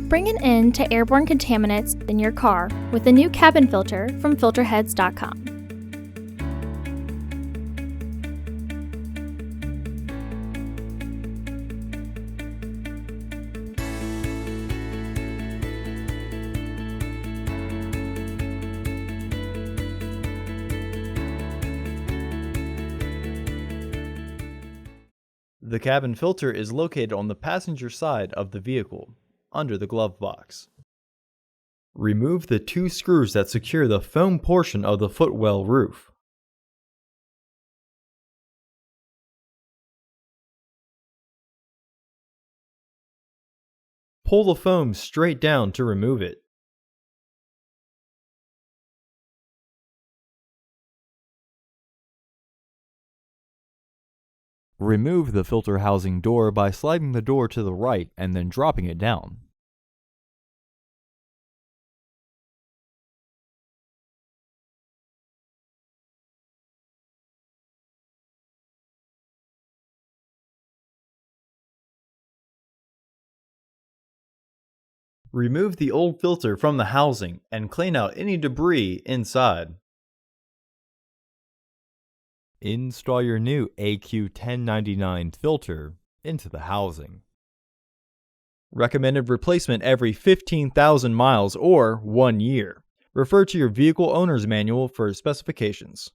Bring an end to airborne contaminants in your car with a new cabin filter from Filterheads.com. The cabin filter is located on the passenger side of the vehicle, under the glove box. Remove the two screws that secure the foam portion of the footwell roof. Pull the foam straight down to remove it. Remove the filter housing door by sliding the door to the right and then dropping it down. Remove the old filter from the housing and clean out any debris inside. Install your new AQ1099 filter into the housing. Recommended replacement every 15,000 miles or 1 year. Refer to your vehicle owner's manual for specifications.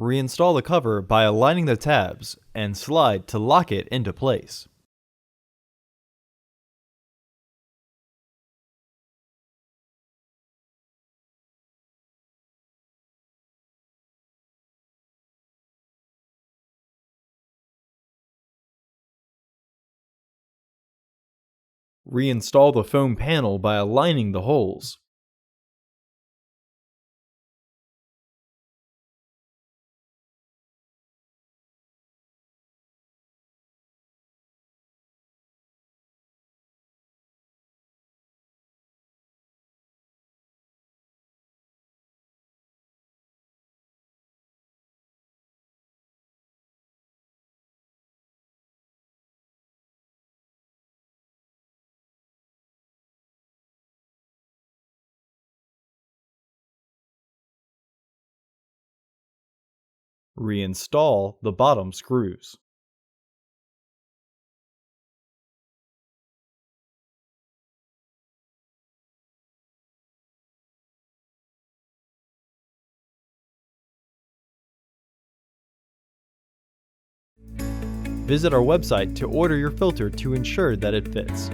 Reinstall the cover by aligning the tabs and slide to lock it into place. Reinstall the foam panel by aligning the holes. Reinstall the bottom screws. Visit our website to order your filter to ensure that it fits.